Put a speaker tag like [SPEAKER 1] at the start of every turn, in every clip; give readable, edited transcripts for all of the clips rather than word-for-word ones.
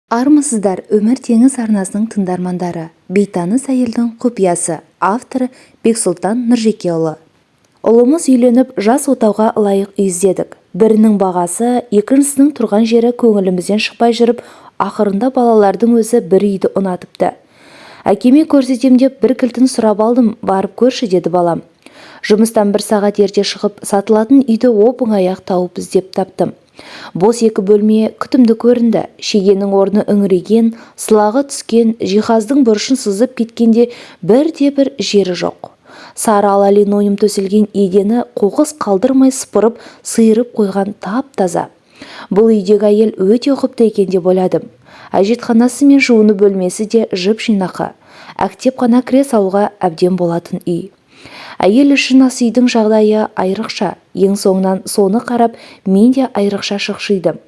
[SPEAKER 1] Армысыздар, өмір теңіз арнасының тыңдармандары. Бейтаныс әйелдің құпиясы. Авторы Бексұлтан Нұржекеұлы. Ұлымыз үйленіп, жас отауға лайық үй іздедік. Бірінің бағасы, екіншісінің тұрған жері көңілімізден шықпай жүріп, ақырында балалардың өзі бір үйді ұнатыпты. Әкеме көрсетем деп бір кілтін сұрап алдым, барып көрші деді балам. Жұмыстан бір сағат ерте шығып, сатылатын үйді оп-оңай тауып іздеп таптым. Бос екі бөлме күтімді көрінді. Шегенің орны үңірейген, сылағы түскен, жиһаздың бұрышын сызып кеткенде бірде-бір жері жоқ. Сары ала линолеум төселген едені қоқыс қалдырмай сыпырып, сыйырып қойған тап-таза. Бұл үйдегі әйел өте ұқыпты екен деп ойладым. Әжетханасы мен жуыны бөлмесі де жып-жинақы. Әктеп қана кіре салуға әбден болатын үй. Әйел үшін ас үйдің жағдайы айрықша. Ең соңынан соны қарап, мен де айрықша шықшидым.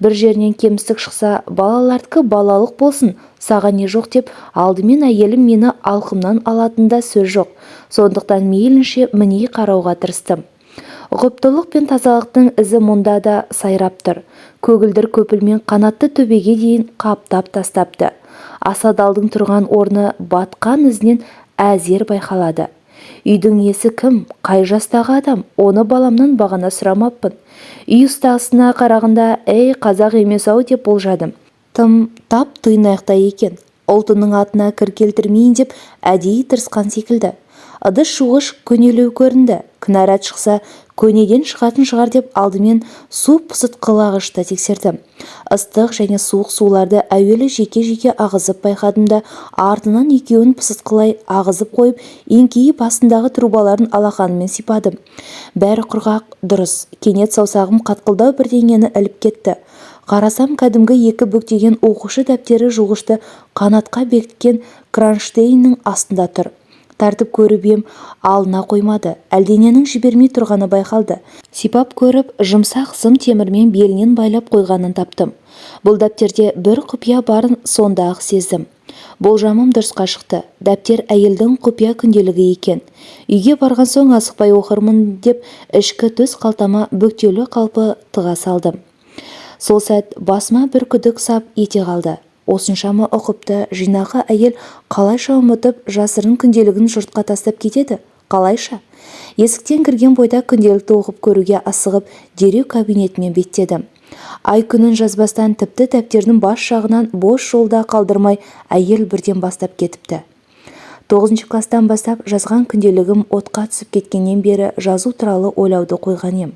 [SPEAKER 1] Бір жерінен кемістік шықса, балалардікі балалық болсын, саған не жоқ деп, алдымен әйелім мені алқымнан алатында сөз жоқ. Сондықтан мейлінше міне қарауға тырыстым. Ұқыптылық пен тазалықтың ізі мұнда да сайрап тұр. Көгілдір көпілмен қанатты төбеге дейін қаптап тастапты. Асадалдың тұрған орны батқан ізінен әзер байқалады. Үйдің иесі кім? Қай жастағы адам? Оны баламнан бағана сұрамаппын. Үй ұстасына қарағанда, қазақ емес-ау деп болжадым. Тым тап-тұйнақта екен. Ұлтының атына кір келтірмейін деп әдейі тырысқан секілді. Ыдыс жуғыш көнелеу көрінді. Кінәрат шықса, көнеден шығатын шығар деп алдымен су пысытқылағышты тексердім. Ыстық және суық суларды әуелі жеке-жеке ағызып байқадым да, артынан екеуін пысытқылай ағызып қойып, еңкейіп басындағы трубаларын алақанымен сипадым. Бәрі құрғақ, дұрыс. Кенет саусағым қатқылдау бірдеңені іліп кетті. Қарасам, кәдімгі екі бүктеген оқушы дәптері жуғышты қанатқа бекіткен кронштейннің астында тұр. Тартып көріп ем, алына қоймады. Әлдененің жібермей тұрғаны байқалды. Сипап көріп, жұмсақ сым темірмен белінен байлап қойғанын таптым. Бұл дәптерде бір құпия барын сонда-ақ сездім. Болжамым дұрысқа шықты. Дәптер әйелдің құпия күнделігі екен. Үйге барған соң асықпай оқырмын деп, ішкі төс қалтама бүктеулі қалпы тыға салдым. Сол сәт басыма бір күдік сап ете қалды. Осыншама ұқыпты, жинақы әйел қалайша ұмытып, жасырын күнделігін жұртқа тастап кетеді? Қалайша? Есіктен кірген бойда күнделікті оқып көруге асығып, дереу кабинетіме беттедім. Ай күнін жазбастан, тіпті дәптердің бас жағынан бос жолда қалдырмай, әйел бірден бастап кетіпті. 9 кластан бастап жазған күнделігім отқа түсіп кеткеннен бері жазу туралы ойлауды қойған ем.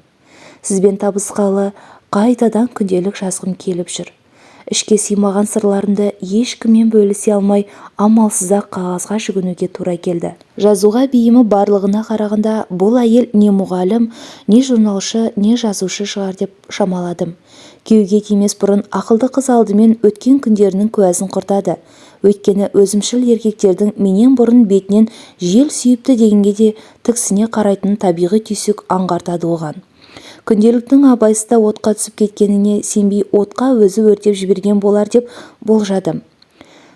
[SPEAKER 1] Сізбен табысқалы қайтадан күнделік жазғым келіп жүр. Ішке сыймаған сырларымды ешкіммен бөлісе алмай, амалсызда қағазға жүгінуге тура келді. Жазуға бейімі барлығына қарағанда, бұл әйел не мұғалім, не журналшы, не жазушы шығар деп шамаладым. Күйеуге тимес бұрын ақылды қыз алдымен өткен күндерінің куәсін құртады. Өйткені өзімшіл еркектердің менен бұрын бетінен жел сүйіпті дегенге де тіксіне қарайтын табиғи түйсік аңғартады оған. Күнделіктің абайсызда отқа түсіп кеткеніне сенбей отқа өзі өртеп жіберген болар деп болжадым.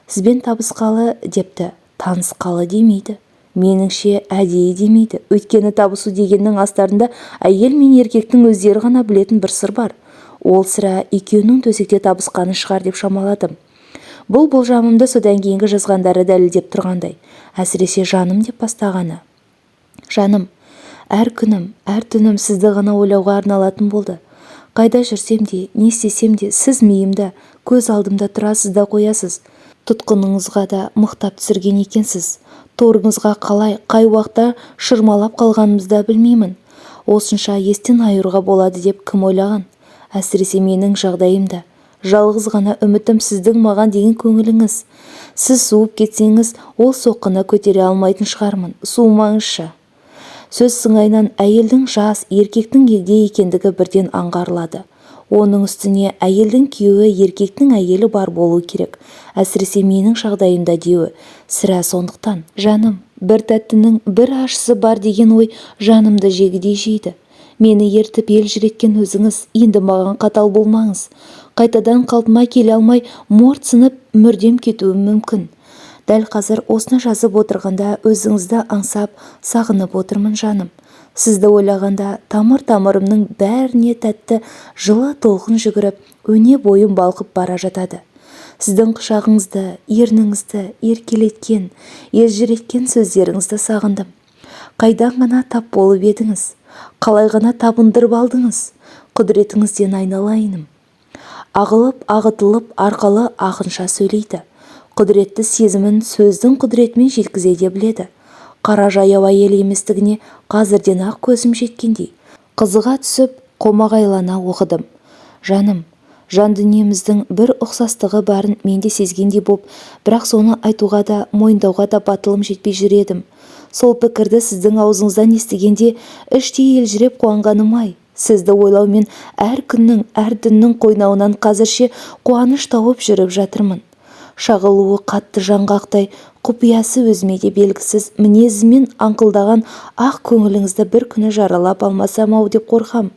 [SPEAKER 1] Сізбен табысқалы депті, танысқалы демейді. Меніңше әдейі демейді. Өйткені табысу дегеннің астарында әйел мен еркектің өздері ғана білетін бір сыр бар. Ол сірә екеуінің төсекте табысқаны шығар деп шамаладым. Бұл болжамымды содан кейінгі жазғандары дәлелдеп тұрғандай. Әсіресе жаным деп бастағаны. Жаным, әр күнім, әр түнім сізді ғана ойлауға арналатын болды. Қайда жүрсем де, не істесем де, сіз миымда, көз алдымда тұрасыз да қоясыз. Тұтқыныңызға да мықтап түсірген екенсіз. Торыңызға қалай, қай уақытта шырмалап қалғанымызды білмеймін. Осынша естен айыруға болады деп кім ойлаған? Әсіресе менің жағдайымда. Жалғыз ғана үмітім сіздің маған деген көңіліңіз. Сіз суып кетсеңіз, ол соққыны көтере алмайтын шығармын. Суымаңызшы. Сөз сыңайынан әйелдің жас, еркектің егде екендігі бірден аңғарылады. Оның үстіне әйелдің күйеуі еркектің әйелі бар болу керек. Әсіресе менің жағдайымда деуі. Сірә сондықтан. Жаным, бір тәттінің бір ащысы бар деген ой жанымды жегідей жейді. Мені ертіп елжіреткен өзіңіз, енді маған қатал болмаңыз. Қайтадан қалпыма келе алмай, морт сынып, мүрдем кетуім мүмкін. Дәл қазір осыны жазып отырғанда өзіңізді аңсап, сағынып отырмын жаным. Сізді ойлағанда тамыр-тамырымның бәріне тәтті жылы толқын жүгіріп, өне бойым балқып бара жатады. Сіздің құшағыңызды, ерніңізді еркелеткен, елжіреткен сөздеріңізді сағындым. Қайдан ғана тап болып едіңіз? Қалай ғана табындырып алдыңыз? Құдіретіңізден айналайыным. Ағылып, ағытылып, арқалы ақынша сөйлейді. Құдіретті сезімін сөздің құдіретімен жеткізе де біледі. Қара жаяу әйел еместігіне қазірден-ақ көзім жеткендей. Қызыға түсіп, қомағайлана оқыдым. Жаным, жан дүниеміздің бір ұқсастығы барын мен де сезгендей боп, бірақ соны айтуға да, мойындауға да батылым жетпей жүр едім. Сол пікірді сіздің аузыңыздан естігенде іштей елжіреп қуанғаным-ай. Сізді ойлаумен әр күннің, әр түннің қойнауынан қазірше қуаныш тауып жүріп жатырмын. Шағылуы қатты жаңғақтай, құпиясы өзіме де белгісіз мінезімен аңқылдаған ақ көңіліңізді бір күні жаралап алмасам-ау деп қорқам.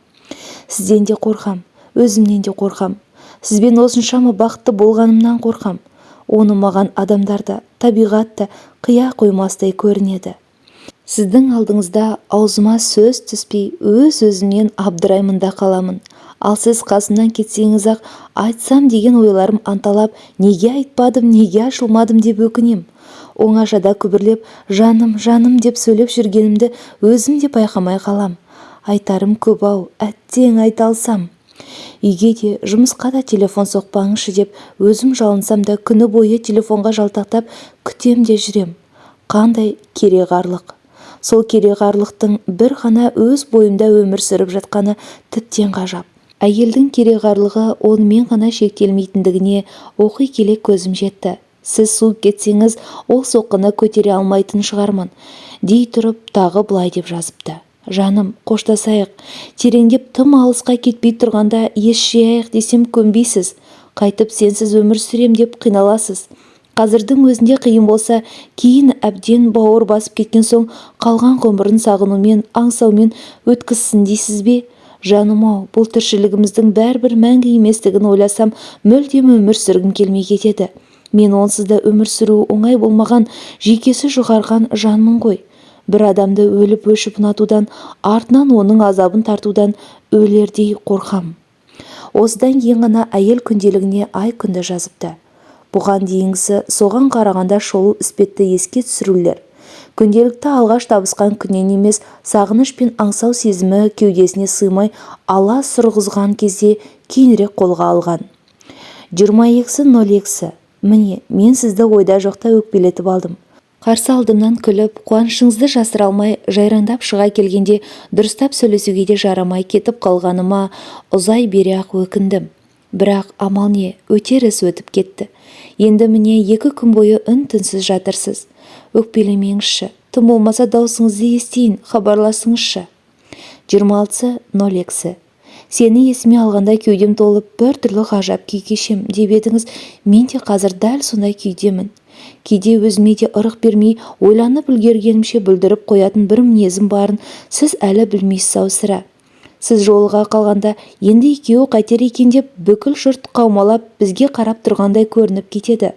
[SPEAKER 1] Сізден де қорқам, өзімнен де қорқам. Сізбен осыншама бақытты болғанымнан қорқам. Оны маған адамдарда, табиғатта қия қоймастай көрінеді. Сіздің алдыңызда аузыма сөз түспей, өз-өзімнен абдыраймын да қаламын. Ал сіз қасымнан кетсеңіз-ақ айтсам деген ойларым анталап, неге айтпадым, неге ашылмадым деп өкінем. Оңашада күбірлеп, жаным, жаным деп сөйлеп жүргенімді өзім де байқамай қалам. Айтарым көп-ау, әттең айта алсам. Үйге де, жұмысқа да телефон соқпаңызшы деп өзім жалынсам да күні бойы телефонға жалтақтап күтем де жүрем. Қандай кереғарлық. Сол кереғарлықтың бір ғана өз бойымда өмір сүріп жатқаны тіптен ғажап. Әйелдің кереғарлығы онымен ғана шектелмейтіндігіне оқи келе көзім жетті. Сіз суып кетсеңіз, ол соққыны көтере алмайтын шығармын. Дей тұрып тағы былай деп жазыпты. Жаным, қоштасайық. Тереңдеп тым алысқа кетпей тұрғанда ес жияйық десем көнбейсіз. Қайтып сенсіз өмір сүрем деп қиналасыз. Қазірдің өзінде қиын болса, кейін әбден бауыр басып кеткен соң қалған ғұмырын сағынумен, аңсаумен өткізсін дейсіз бе? Жаным-ау, бұл тіршілігіміздің бәрібір мәңгі еместігін ойласам, мүлдем өмір сүргім келмей кетеді. Мен онсызда өмір сүру оңай болмаған, жүйкесі жұғарған жанмын ғой. Бір адамды өліп өшіп ұнатудан, артынан оның азабын тартудан өлердей қорқам. Осыдан кейін ғана әйел күнделігіне ай күнді жазыпты. Бұған дейінгісі соған қарағанда шолу іспетті еске түсірулер. Күнделікті алғаш табысқан күннен емес, сағыныш пен аңсау сезімі кеудесіне сыймай ала сұрғызған кезде кейінірек қолға алған. 22.02. Міне, мен сізді ойда жоқта өкпелетіп алдым. Қарсы алдымнан күліп, қуанышыңызды жасыра алмай, жайраңдап шыға келгенде дұрыстап сөйлесуге де жарамай кетіп қалғаныма ұзай бере-ақ өкіндім. Бірақ амал не, өтер іс өтіп кетті. Енді міне 2 күн бойы үн-түнсіз жатырсыз. Өкпелемеңізші, тым болмаса даусыңызды естейін, хабарласыңызшы. 26.02. Сені есіме алғанда кеудем толып, бір түрлі ғажап күй кешем деп едіңіз, мен де қазір дәл сондай күйдемін. Кейде өзіме де ырық бермей, ойланып үлгергенімше бүлдіріп қоятын бір мінезім барын сіз әлі білмейсіз-ау сірә. Сіз жолға қалғанда енді екеуі қайтер екен деп бүкіл жұрт қаумалап бізге қарап тұрғандай көрініп кетеді.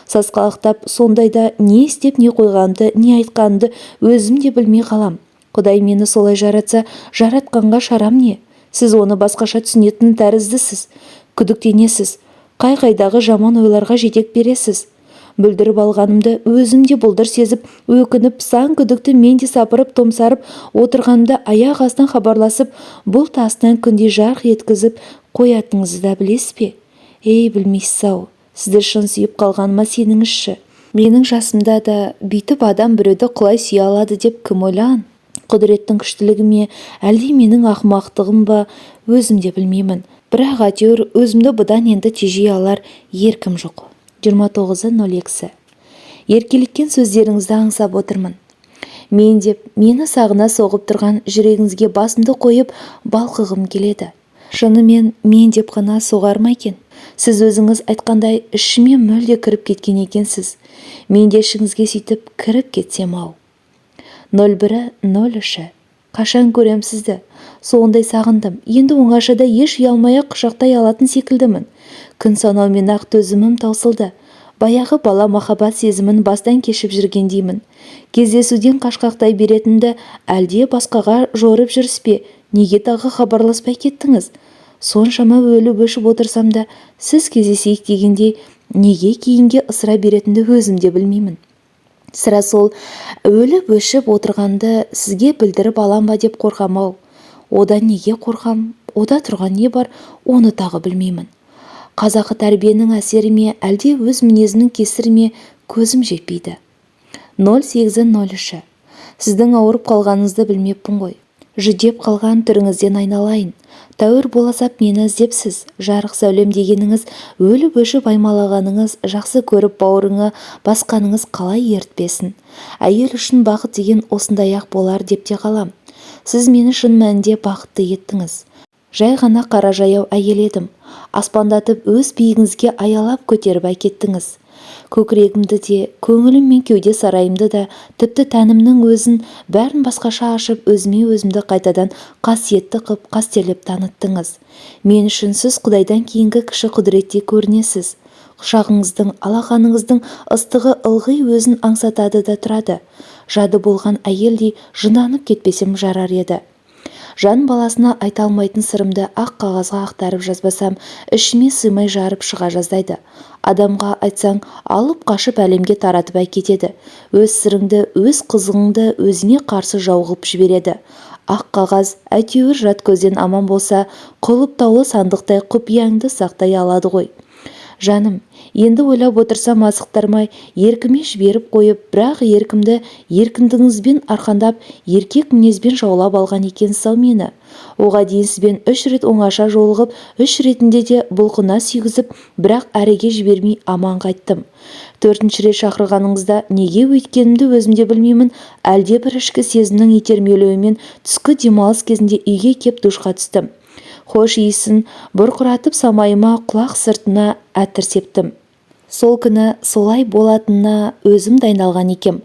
[SPEAKER 1] Сасқалақтап, сондайда не істеп не қойғанды, не айтқанды өзім де білмей қалам. Құдай мені солай жаратса, жаратқанға шарам не? Сіз оны басқаша түсінетін тәріздісіз, күдіктенесіз, қай-қайдағы жаман ойларға жетек бересіз. Бүлдіріп алғанымды өзім де бұлдыр сезіп, өкініп, сан күдікті мен де сапырып, томсарып отырғанымда аяқ астынан хабарласып, бұл тастан күнде жарқ еткізіп қоятыңызды да білесіз бе? Ей, білмейсіз-ау, сізді шын сүйіп қалғаныма сеніңізші. Менің жасымда да бүйтіп адам біреуді құлай сүйе алады деп кім ойлаған? Құдіреттің күштілігі ме, әлде менің ақымақтығым ба, өзім де білмеймін. Бірақ әйтеуір өзімді бұдан енді тежей алар еркім жоқ. 29.02. Еркелеткен сөздеріңізді аңсап отырмын. Мен деп, мені сағына соғып тұрған жүрегіңізге басымды қойып балқығым келеді. Шынымен мен деп қана соғар ма екен? Сіз өзіңіз айтқандай ішіме мүлде кіріп кеткен екенсіз. Мен де ішіңізге сөйтіп кіріп кетсем-ау. 01.03. Қашан көрем сізді? Соңдай сағындым. Енді оңашада еш ұялмай-ақ құшақтай алатын секілдімін. Күн санаумен ақ төзімім таусылды. Баяғы бала махаббат сезімін бастан кешіп жүргендеймін. Кездесуден қашқақтай беретінді әлде басқаға жорып жүріспе? Неге тағы хабарласпай кеттіңіз? Соншама өліп өшіп отырсам да, сіз кездесейік дегенде Неге кейінге ысыра беретінді өзім де білмеймін. Сірә сол өліп өшіп отырғанды сізге білдіріп алам ба деп қорқам-ау. Одан неге қорқам? Ода тұрған не бар, оны тағы білмеймін. Қазақы тәрбиенің әсері ме, әлде өз мінезінің кесірі ме, көзім жетпейді. 0803. Сіздің ауырып қалғаныңызды білмеппін ғой. Жүдеп қалған түріңізден айналайын. Тәуір боласап мені іздепсіз. Жарық сәулем дегеніңіз, өліп өшіп аймалағаныңыз, жақсы көріп бауырыңа басқаныңыз қалай ертпесін. Әйел үшін бақыт деген осындай-ақ болар деп те қалам. Сіз мені шын мәнінде бақытты еттіңіз. Жай ғана қара жаяу әйел едім. Аспандатып өз биігіңізге аялап көтеріп әкеттіңіз. Көкірегімді де, көңілім мен кеуде сарайымды да, тіпті тәнімнің өзін бәрін басқаша ашып, өзіме өзімді қайтадан қасиетті қып, қастерлеп таныттыңыз. Мен үшін сіз Құдайдан кейінгі кіші құдіретте көрінесіз. Құшағыңыздың, алақаныңыздың ыстығы ылғи өзін аңсатады да тұрады. Жады болған әйелдей жынданып кетпесем жарар еді. Жан баласына айта алмайтын сырымды ақ қағазға ақтарып жазбасам, ішіме сыймай жарып шыға жаздайды. Адамға айтсаң, алып қашып әлемге таратып әкетеді. Өз сырыңды, өз қызығыңды өзіне қарсы жауғып жібереді. Ақ қағаз әйтеуір жат көзден аман болса, құлыптаулы сандықтай құпияңды сақтай алады ғой. Жаным, енді ойлап отырсам азықтармай, еркіме жіберіп қойып, бірақ еркімді еркіндігіңізбен арқандап, еркек мінезбен жаулап алған екенсіз-ау мені. Оға дейін сізбен 3 рет оңаша жолығып, 3 ретінде де бұлқына сүйгізіп, бірақ әреге жібермей аман қайттым. 4-ші рет шақырғаныңызда неге өйткенімді өзімде білмеймін, әлде бір ішкі сезімнің итермелеуімен түскі демалыс кезінде үйге кеп душқа түстім. Хош иісін бұрқыратып самайыма құлақ сыртына әтір септім. Сол күні солай болатынына өзім дайындалған екем.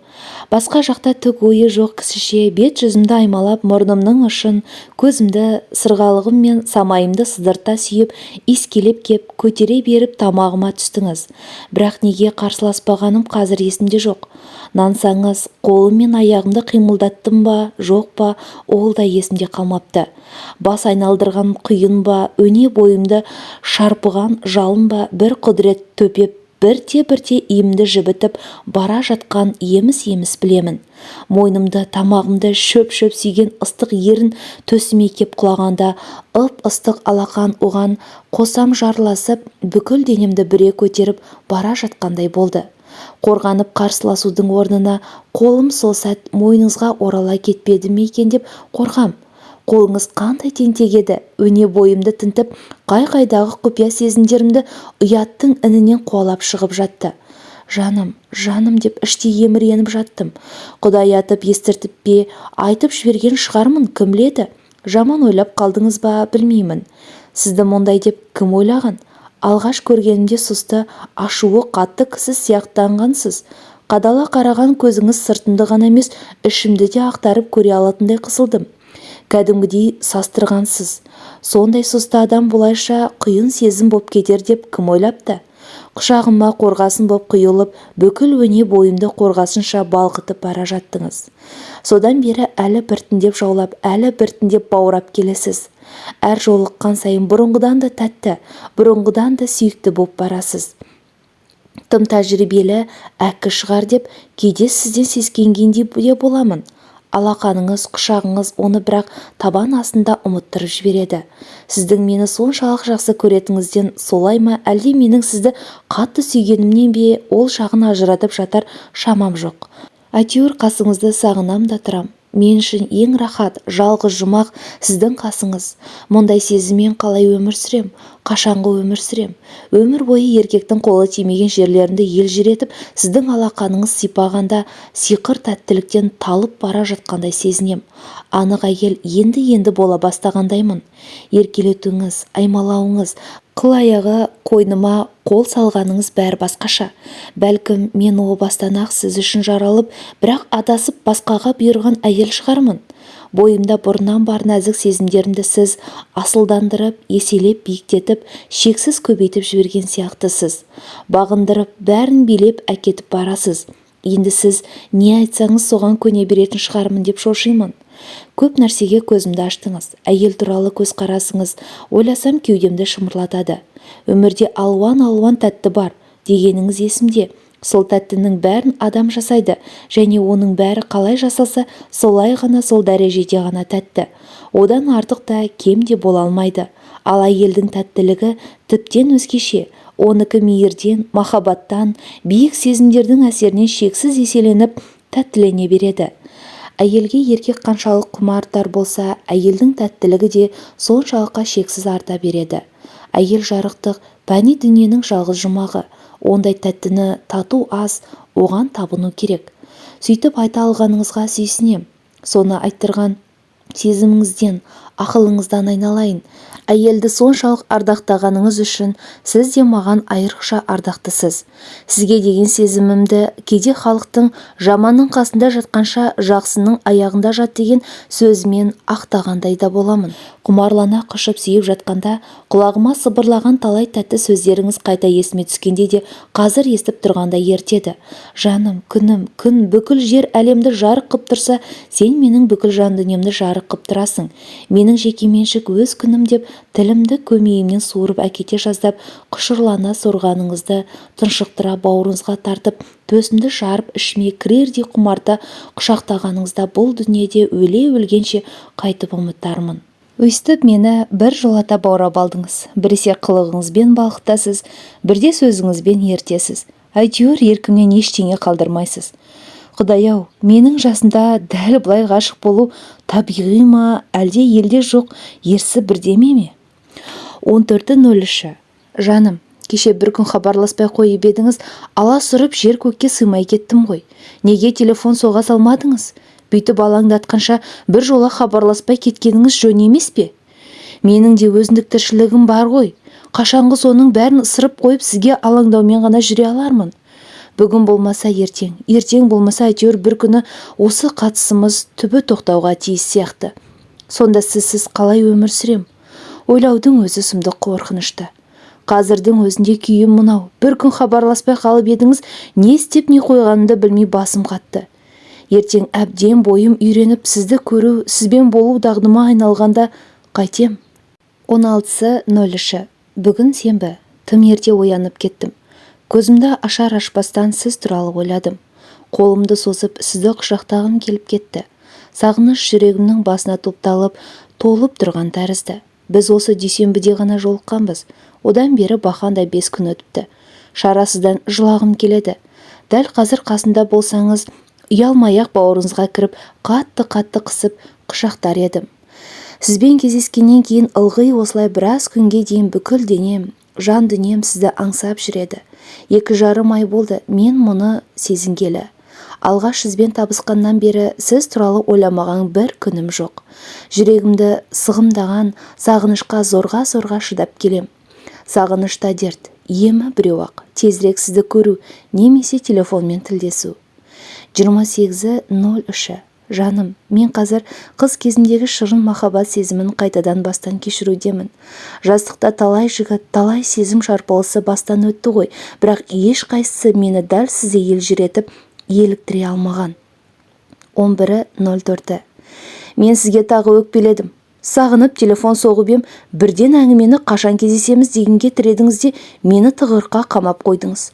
[SPEAKER 1] Басқа жақта түк ойы жоқ кісіше бет жүзімді аймалап, мұрнымның ұшын, көзімді, сырғалығым мен самайымды сыдырта сүйіп, искелеп кеп, көтере беріп тамағыма түстіңіз. Бірақ неге қарсыласпағаным қазір есімде жоқ. Нансаңыз, қолым мен аяғымды қимылдаттым ба, жоқ па, ол да есімде қалмапты. Бас айналдырған құйын ба, өне бойымды шарпыған жалын ба, бір құдірет төпеп, бірте-бірте иімді жібітіп бара жатқан еміс-еміс білемін. Мойнымды, тамағымды шөп-шөп сүйген ыстық ерін төсіме кеп құлағанда, ып-ыстық алақан оған қосам жарласып, бүкіл денемді бүре көтеріп бара жатқандай болды. Қорғанып қарсыласудың орнына қолым сол сәт мойныңызға орала кетпеді ме екен деп қорқам. Қолыңыз қандай тентек еді, өне бойымды тінтіп, қай-қайдағы құпия сезімдерімді ұяттың інінен қуалап шығып жатты. Жаным, жаным деп іштей еміреніп жаттым. Құдай атып естіртіп пе, айтып жіберген шығармын, кім біледі? Жаман ойлап қалдыңыз ба, білмеймін. Сізді мұндай деп кім ойлаған? Алғаш көргенімде сұсты, ашуы қатты кісі сияқтанғансыз. Қадала қараған көзіңіз сыртымды ғана емес, ішімді де ақтарып көре алатындай қысылдым. Кәдімгідей састырғансыз. Сондай сұсты адам бұлайша құйын сезім боп кетер деп кім ойлапты? Құшағыма қорғасын боп құйылып, бүкіл өне бойымды қорғасынша балқытып бара жаттыңыз. Содан бері әлі біртіндеп жаулап, әлі біртіндеп баурап келесіз. Әр жолыққан сайын бұрынғыдан да тәтті, бұрынғыдан да сүйікті боп барасыз. Тым тәжірибелі, әккі шығар деп кейде сізден сескенгендей де боламын. Алақаныңыз, құшағыңыз оны бірақ табан астында ұмыттырып жібереді. Сіздің мені соншалық жақсы көретіңізден солай ма, әлде менің сізді қатты сүйгенімнен бе, ол жағын ажыратып жатар шамам жоқ. Әйтеуір қасыңызды сағынам да тұрам. Мен үшін ең рахат, жалғыз жұмақ сіздің қасыңыз. Мұндай сезіммен қалай өмір сүрем? Қашанғы өмір сүрем? Өмір бойы еркектің қолы тимеген жерлерінде елжіретіп, сіздің алақаныңыз сипағанда сиқыр тәттіліктен талып бара жатқандай сезінем. Анық әйел енді бола бастағандаймын. Еркелетуіңіз, аймалауыңыз, қыл аяғы қойныма қол салғаныңыз бәрі басқаша. Бәлкім мен о бастан-ақ сіз үшін жаралып, бірақ адасып басқаға бұйырған әйел шығармын. Бойымда бұрыннан бар нәзік сезімдерімді сіз асылдандырып, еселеп, биіктетіп, шексіз көбейтіп жіберген сияқтысыз. Бағындырып, бәрін билеп әкетіп барасыз. Енді сіз не айтсаңыз соған көне беретін шығармын деп шошимын. Көп нәрсеге көзімді аштыңыз. Әйел туралы көзқарасыңыз ойласам кеудемді шымырлатады. Өмірде алуан тәтті бар. дегеніңіз есімде. Сол тәттінің бәрін адам жасайды, және оның бәрі қалай жасалса, солай ғана, сол дәрежеде ғана тәтті. Одан артық та кем де бола алмайды. Ал әйелдің тәттілігі тіптен өзгеше. Оныкі мейірден, махаббаттан, биік сезімдердің әсерінен шексіз еселеніп, тәттілене береді. Әйелге еркек қаншалық құмартар болса, әйелдің тәттілігі де соншалыққа шексіз арта береді. Әйел жарықтық, пәни дүниенің жалғыз жұмағы. Ондай тәттіні тату аз, оған табыну керек. Сөйтіп айта алғаныңызға сүйсінем. Соны айттырған сезіміңізден, ақылыңыздан айналайын. Әйелді соншалық ардақтағаныңыз үшін сіз де маған айрықша ардақтысыз. Сізге деген сезімімді кейде халықтың жаманның қасында жатқанша жақсының аяғында жат деген сөзімен ақтағандай да боламын. Құмарлана құшып сүйіп жатқанда құлағыма сыбырлаған талай тәтті сөздеріңіз қайта есіме түскенде де қазір естіп тұрғандай ертеді. Жаным, күнім, күн бүкіл жер әлемді жарық қып тұрса, сен менің бүкіл жан дүниемді жарық қып тұрасың. Менің жекеменшік өз күнім деп тілімді көмейімнен суырып әкете жаздап, құшырлана сорғаныңызды тұншықтыра бауырыңызға тартып, төсімді жарып ішіме кірердей құмарта құшақтағаныңызда бұл дүниеде өле-өлгенше қайтып ұмытармын. Өйстіп мені бір жолата баурап алдыңыз. Біресе қылығыңызбен балқытасыз, бірде сөзіңізбен ертесіз. Әйтеуір еркімнен ештеңе қалдырмайсыз. Құдай-ау, менің жасында дәл бұлай ғашық болу табиғи ма, әлде елде жоқ ерсі бірдеме ме? 14.03. Жаным, кеше бір күн хабарласпай қойып едіңіз, аласұрып жер көкке сыймай кеттім ғой. Неге телефон соға салмадыңыз? Бүйтіп алаңдатқанша бір жола хабарласпай кеткеніңіз жөн емес пе? Менің де өзіндік тіршілігім бар ғой. Қашанғы соның бәрін ысырып қойып сізге алаңдаумен ғана жүре алармын. Бүгін болмаса ертең, ертең болмаса әйтеуір бір күні осы қатысымыз түбі тоқтауға тиіс сияқты. Сонда сізсіз қалай өмір сүрем? Ойлаудың өзі сұмдық қорқынышты. Қазірдің өзінде күйім мынау. Бір күн хабарласпай қалып едіңіз, не істеп не қойғанымды білмей басым қатты. Ертең әбден бойым үйреніп сізді көру, сізбен болу дағдыма айналғанда қайтем? 16.03. Бүгін сенбі. Тым ерте оянып кеттім. Көзімді ашар-ашпастан сіз туралы ойладым. Қолымды созып сізді құшақтағым келіп кетті. Сағыныш жүрегімнің басына топталып, толып тұрған тәрізді. Біз осы дүйсенбіде ғана жолыққанбыз. Одан бері бақандай 5 күн өтіпті. Шарасыздан жылағым келеді. Дәл қазір қасында болсаңыз, ұялмай-ақ бауырыңызға кіріп, қатты-қатты қысып құшақтар едім. Сізбен кездескеннен кейін ылғи осылай біраз күнге дейін бүкіл денем, жан дүнием сізді аңсап жүреді. 2,5 ай болды мен мұны сезінгелі. Алғаш сізбен табысқаннан бері сіз туралы ойламаған бір күнім жоқ. Жүрегімді сығымдаған сағынышқа зорға-зорға шыдап келем. Сағынышта дерт, емі біреу-ақ, тезірек сізді көру, немесе телефонмен тілдесу. 28.03. Жаным, мен қазір қыз кезімдегі шырын махаббат сезімін қайтадан бастан кешірудемін. Жастықта талай жігіт, талай сезім шарпылысы бастан өтті ғой, бірақ ешқайсысы мені дәл сізде елжіретіп, еліктіре алмаған. 11.04. Мен сізге тағы өкпеледім. Сағынып телефон соғып ем, бірден әңгімені қашан кездесеміз дегенге тіредіңіз де мені тығырыққа қамап қойдыңыз.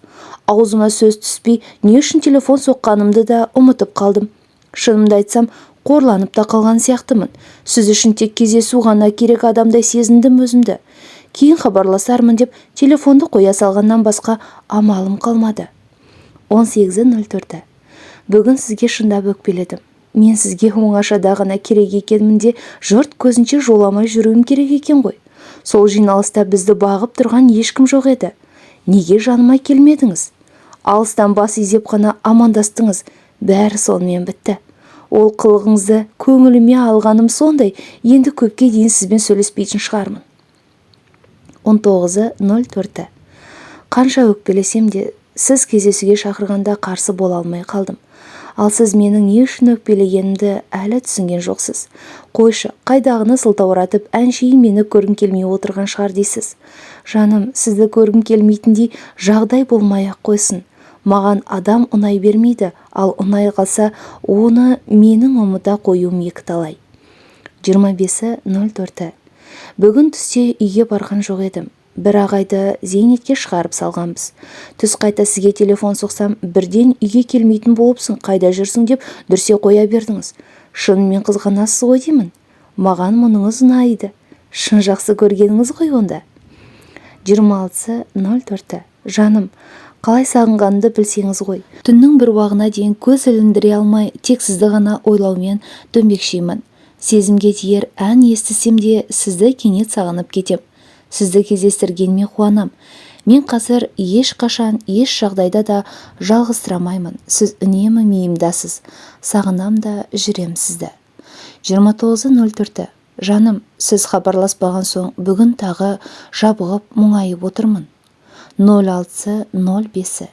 [SPEAKER 1] Аузыма сөз түспей, не үшін телефон соққанымды да ұмытып қалдым. Шынымды айтсам, қорланып та қалған сияқтымын. Сіз үшін тек кездесу ғана керек адамдай сезіндім өзімді. Кейін хабарласармын деп телефонды қоя салғаннан басқа амалым қалмады. 18.04. Бүгін сізге шындап өкпеледім. Мен сізге оңашада ғана керек екенмін де, жұрт көзінше жоламай жүруім керек екен ғой. Сол жиналыста бізді бағып тұрған ешкім жоқ еді. Неге жаныма келмедіңіз? Алыстан бас изеп қана амандастыңыз. Бәрі сонымен бітті. Ол қылығыңызды көңіліме алғаным сондай, енді көпке дейін сізбен сөйлеспейтін шығармын. 19.04. Қанша өкпелесем де, сіз кездесуге шақырғанда қарсы бола алмай қалдым. Ал сіз менің не үшін өкпелегенімді әлі түсінген жоқсыз. Қойшы, қайдағыны сылтауратып, әншейін мені көргім келмей отырған шығар дейсіз. Жаным, сізді көргім келмейтіндей жағдай болмай-ақ қойсын. Маған адам ұнай бермейді, ал ұнай қалса, оны менің ұмыта қоюым екі талай. 25.04. Бүгін түсте үйге барған жоқ едім. бір ағайды зейнетке шығарып салғанбыз. Түс қайта сізге телефон соқсам, бірден үйге келмейтін болыпсың, қайда жүрсің деп дүрсе қоя бердіңіз. Шынымен қызғанасыз ғой деймін. Маған мұныңыз ұнайды. Шын жақсы көргеніңіз ғой онда. 26.04. Жаным, қалай сағынғанымды білсеңіз ғой. Түннің бір уағына дейін көз іліндіре алмай, тек сізді ғана ойлаумен дөңбекшимін. Сезімге тиер ән естісем де сізді кенет сағынып кетем. Сізді кездестіргеніме қуанам. Мен қазір ешқашан, еш жағдайда да жалғызсырамаймын. Сіз үнемі миымдасыз. Сағынам да жүрем сізді. 29.04. Жаным, сіз хабарласпаған соң бүгін тағы жабығып мұңайып отырмын. 06.05.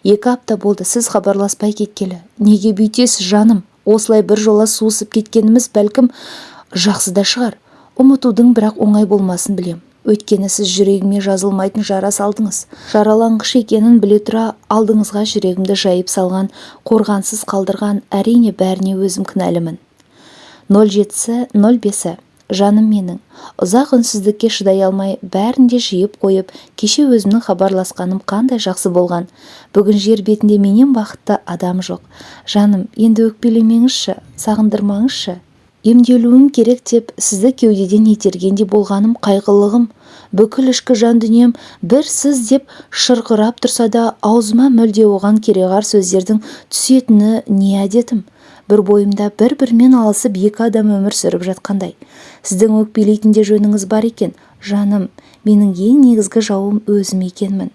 [SPEAKER 1] 2 апта болды сіз хабарласпай кеткелі. Неге бүйтесіз жаным? Осылай бір жола суысып кеткеніміз бәлкім жақсы да шығар. Ұмытудың бірақ оңай болмасын білем. Өйткені сіз жүрегіме жазылмайтын жара салдыңыз. Жараланғыш екенін біле тұра алдыңызға жүрегімді жайып салған, қорғансыз қалдырған, әрине бәріне өзім кінәлімін. 07.05. Жаным менің, ұзақ үнсіздікке шыдай алмай, бәрін де жиып қойып, кеше өзімнің хабарласқаным қандай жақсы болған. Бүгін жер бетінде менен бақытты адам жоқ. Жаным, енді өкпелемеңізші, сағындырмаңызшы. Емделуім керек деп сізді кеудеден итергенде болғаным қайғылығым. Бүкіл ішкі жан дүнием бір сіз деп шырқырап тұрса да, аузыма мүлде оған кереғар сөздердің түсетіні не әдетім. Бір бойымда бір-бірмен алысып екі адам өмір сүріп жатқандай. Сіздің өкпелейтін де жөніңіз бар екен. Жаным, менің ең негізгі жауым өзім екенмін.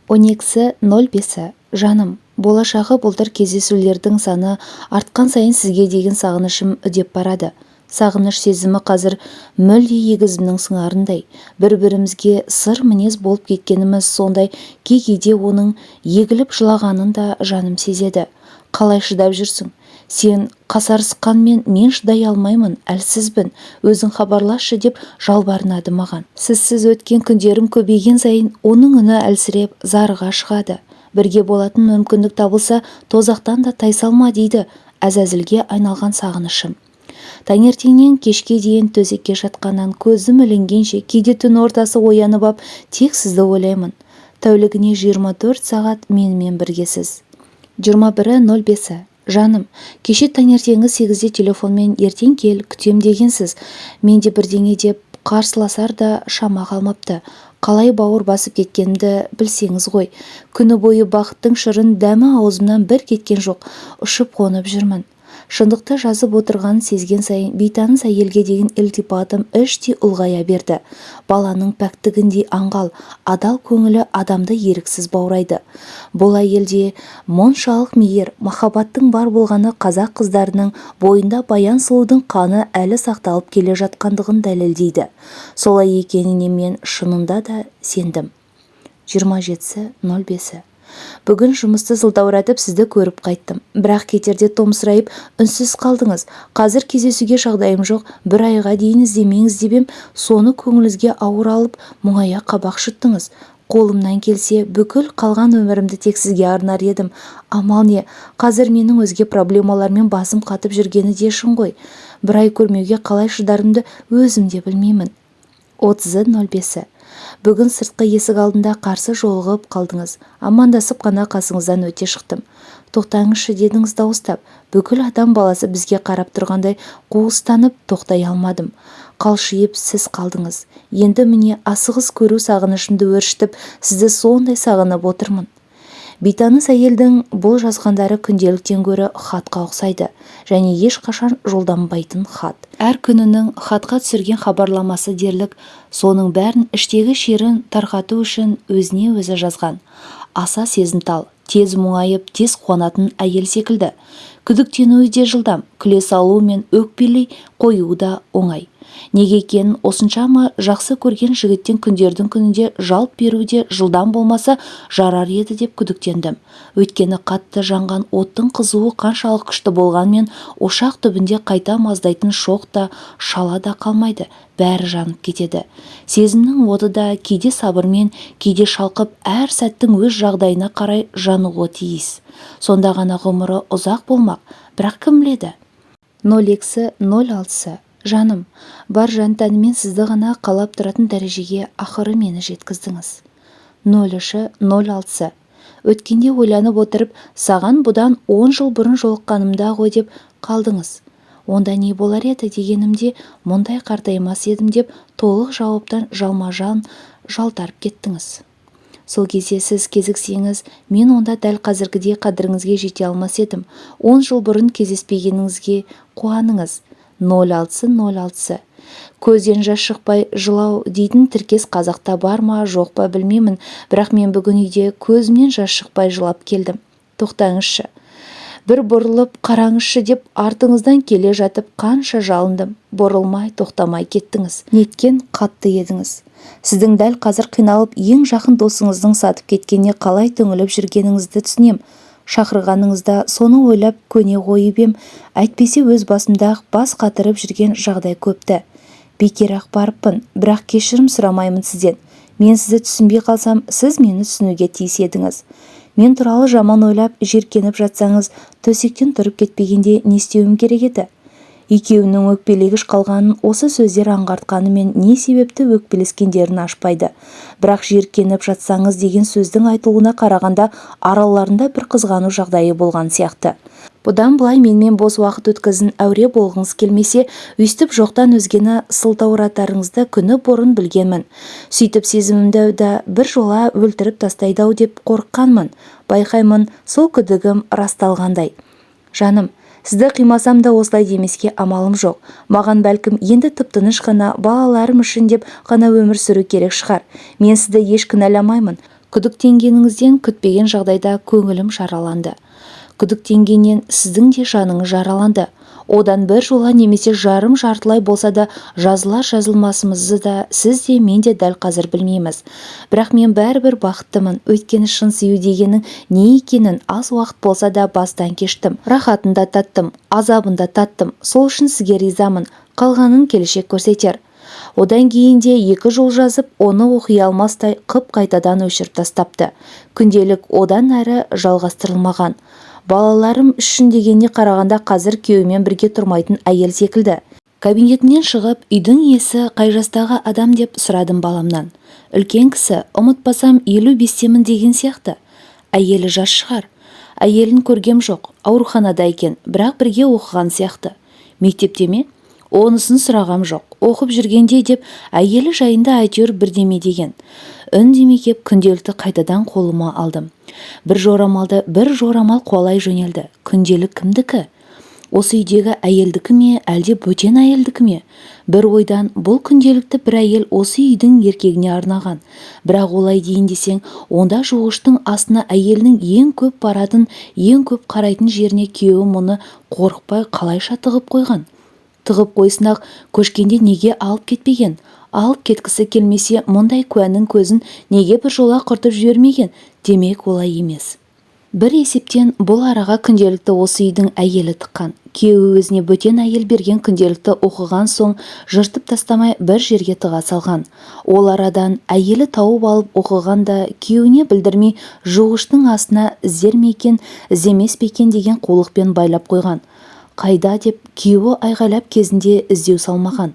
[SPEAKER 1] 12.05. Жаным, болашағы бұлдыр кездесулердің саны артқан сайын сізге деген сағынышым үдеп барады. Сағыныш сезімі қазір мүлде егізімнің сыңарындай. Бір-бірімізге сыр мінез болып кеткеніміз сондай, кейде оның егіліп жылағанын да жаным сезеді. Қалай шыдап жүрсің? Сен қасарысқанмен мен шыдай алмаймын, әлсізбін, өзің хабарласшы деп жалбарынады маған. Сізсіз өткен күндерім көбейген сайын оның үні әлсіреп зарыға шығады. Бірге болатын мүмкіндік табылса, тозақтан да тайсалма дейді әзәзілге айналған сағынышым. Таңертеңнен кешке дейін төсекке жатқаннан көзім ілінгенше, кейде түн ортасы оянып ап, тек сізді ойлаймын. Тәулігіне 24 сағат менімен біргесіз. 21.05. Жаным, кеше таңертеңгі 8-де телефонмен ертең кел, күтем дегенсіз. Мен де бірдеңе деп қарсыласар да шама қалмапты. Қалай бауыр басып кеткенімді білсеңіз ғой. Күні бойы бақыттың шырын дәмі аузымнан бір кеткен жоқ, ұшып қонып жүрмін. Шындықты жазып отырғанын сезген сайын бейтаныс әйелге деген ілтипатым іштей ұлғая берді. Баланың пәктігіндей аңғал, адал көңілі адамды еріксіз баурайды. Бұл әйелде мұншалық мейір, махаббаттың бар болғаны қазақ қыздарының бойында баян сұлудың қаны әлі сақталып келе жатқандығын дәлелдейді. Солай екеніне мен шынында да сендім. 27.05. Бүгін жұмысты сылтауратып сізді көріп қайттым. Бірақ кетерде томсырайып, үнсіз қалдыңыз. Қазір кездесуге жағдайым жоқ, бір айға дейін іздемеңіз дебем, соны көңіліңізге ауыр алып, мұңая қабақ шыттыңыз. Қолымнан келсе, бүкіл қалған өмірімді тек сізге арнар едім. Амал не, қазір менің өзге проблемалармен басым қатып жүргені де шын ғой. Бір ай көрмеуге қалай шыдарымды өзім де білмеймін. 30.05. Бүгін сыртқы есік алдында қарсы жолығып қалдыңыз. Амандасып қана қасыңыздан өте шықтым. Тоқтаңызшы дедіңіз дауыстап. Бүкіл адам баласы бізге қарап тұрғандай қуыстанып тоқтай алмадым. Қалшиып сіз қалдыңыз. Енді міне асығыс көру сағынышымды өршітіп, сізді сондай сағынып отырмын. Бейтаныс әйелдің бұл жазғандары күнделіктен гөрі хатқа ұқсайды, және ешқашан жолданбайтын хат. Әр күнінің хатқа түсірген хабарламасы дерлік, соның бәрін іштегі шерін тарқату үшін өзіне өзі жазған. Аса сезімтал, тез мұңайып, тез қуанатын әйел секілді. Күдіктенуі де жылдам, күле салу мен өкпелей қоюы да оңай. Неге екенін осыншама жақсы көрген жігіттен күндердің күнінде жалп беруде жылдам болмаса жарар еді деп күдіктендім. Өйткені қатты жанған оттың қызуы қаншалық күшті болғанмен ошақ түбінде қайта маздайтын шоқ та шала да қалмайды, бәрі жанып кетеді. Сезімнің оты да кейде сабырмен, кейде шалқып әр сәттің өз жағдайына қарай жануы тиіс. Сонда ғана ғұмыры ұзақ болмақ, бірақ кім біледі? 02.06. Жаным, бар жан-тәніммен сізді ғана қалап тұратын дәрежеге ақыры мені жеткіздіңіз. 03-06. Өткенде ойланып отырып, саған бұдан 10 жыл бұрын жолыққанымда ғой деп қалдыңыз. Онда не болар еді дегенімде, мұндай қартаймас едім деп толық жауаптан жалма-жан жалтарып кеттіңіз. Сол кезде сіз кезіксеңіз, мен онда дәл қазіргідей қадіріңізге жете алмас едім. 10 жыл бұрын кездеспегеніңізге қуаныңыз. 06-06. Көзден жас шықпай жылау дейтін тіркес қазақта бар ма жоқ па білмеймін, бірақ мен бүгін үйде көзімнен жас шықпай жылап келдім. Тоқтаңызшы. Бір бұрылып қараңызшы деп артыңыздан келе жатып қанша жалындым. Бұрылмай, тоқтамай кеттіңіз. Неткен қатты едіңіз. Сіздің дәл қазір қиналып ең жақын досыңыздың сатып кеткеніне қалай түңіліп жүргеніңізді түсінем. Шақырғаныңызда соны ойлап көне қойып ем, әйтпесе өз басымда бас қатырып жүрген жағдай көпті. Бекер-ақ барыппын, бірақ кешірім сұрамаймын сізден. Мен сізді түсінбей қалсам, сіз мені түсінуге тиіс едіңіз. Мен туралы жаман ойлап, жеркеніп жатсаңыз, төсектен тұрып кетпегенде не істеуім керек еді? Екеуінің өкпелегіш қалғанын осы сөздер аңғартқанымен не себепті өкпелескендерін ашпайды. Бірақ жеркеніп жатсаңыз деген сөздің айтылуына қарағанда араларында бір қызғану жағдайы болған сияқты. Бұдан былай менімен бос уақыт өткізін әуре болғыңыз келмесе, өйстіп жоқтан өзгені сылтауратарыңызды күні бұрын білгенмін. Сөйтіп сезімімді да бір жола өлтіріп тастайды-ау деп қорыққанмын. Байқаймын, сол күдігім расталғандай. Жаным, сізді қимасам да осылай демеске амалым жоқ. Маған бәлкім енді тып-тыныш қана балаларым үшін деп қана өмір сүру керек шығар. Мен сізді еш кінәламаймын. Күдіктенгеніңізден күтпеген жағдайда көңілім жараланды. Күдіктенгеннен сіздің де жаныңыз жараланды. Одан бір жола немесе жарым жартылай болса да жазылар-жазылмасымызды да сіз де мен де дәл қазір білмейміз. Бірақ мен бәрібір бақыттымын. Өйткені шын сүю дегеннің не екенін аз уақыт болса да бастан кештім. Рахатын да таттым, азабын да таттым. Сол үшін сізге ризамын. Қалғанын келешек көрсетер. Одан кейін де 2 жол жазып, оны оқи алмастай қып қайтадан өшіріп тастапты. Күнделік одан әрі жалғастырылмаған. Балаларым үшін дегеніне қарағанда қазір күйеуімен бірге тұрмайтын әйел секілді. Кабинетінен шығып, үйдің иесі қай жастағы адам деп сұрадым баламнан. Үлкен кісі, ұмытпасам 55-темін деген сияқты. Әйелі жас шығар. Әйелін көргем жоқ, ауруханада екен, бірақ бірге оқыған сияқты. Мектепте ме? Онысын сұрағам жоқ. Оқып жүргенде деп әйелі жайында әйтеуір бірдеме деген. Үндемей кеп күнделікті қайтадан қолыма алдым. Бір жорамал қуалай жөнелді. Күнделік кімдікі? Осы үйдегі әйелдікі ме, әлде бөтен әйелдікі ме? Бір ойдан бұл күнделікті бір әйел осы үйдің еркегіне арнаған. Бірақ олай дейін десең, онда жуғыштың астына әйелінің ең көп баратын, ең көп қарайтын жеріне күйеуі мұны қорықпай қалайша тығып қойған. Тығып қойсынақ көшкенде неге алып кетпеген? Алып кеткісі келмесе мұндай куәнің көзін неге бір жола құртып жібермеген? Демек олай емес. Бір есептен бұл араға күнделікті осы үйдің әйелі тыққан. Күйеуі өзіне бөтен әйел берген күнделікті оқыған соң жыртып тастамай бір жерге тыға салған. Ол арадан әйелі тауып алып оқыған да күйеуіне білдірмей жуғыштың астына іздер ме екен, іздемес пе екен деген қулықпен байлап қойған. Қайда деп күйеуі айғайлап кезінде іздеу салмаған.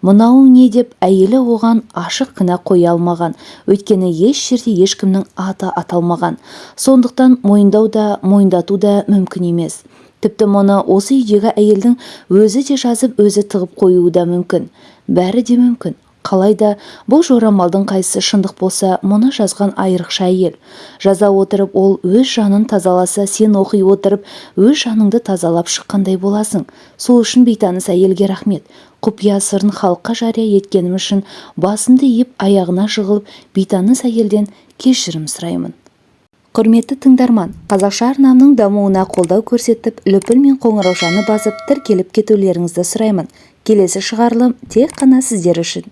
[SPEAKER 1] Мынауың не деп әйелі оған ашық кінә қоя алмаған. Өйткені еш жерде ешкімнің аты аталмаған. Сондықтан мойындау да, мойындату да мүмкін емес. Тіпті мұны осы үйдегі әйелдің өзі де жазып, өзі тығып қоюы да мүмкін. Бәрі де мүмкін. Қалайда бұл жорамалдың қайсысы шындық болса, мұны жазған айрықша әйел. Жаза отырып ол өз жанын тазаласа, сен оқи отырып өз жаныңды тазалап шыққандай боласың. Сол үшін бейтаныс әйелге рахмет. Құпия сырын халыққа жария еткенім үшін басымды иіп аяғына жығылып, бейтаныс әйелден кешірім сұраймын. Құрметті тыңдарман, қазақша арнамның дамуына қолдау көрсетіп, лүпіл мен қоңыраушаны басып, тіркеліп кетулеріңізді сұраймын. Келесі шығарылым тек қана сіздер үшін.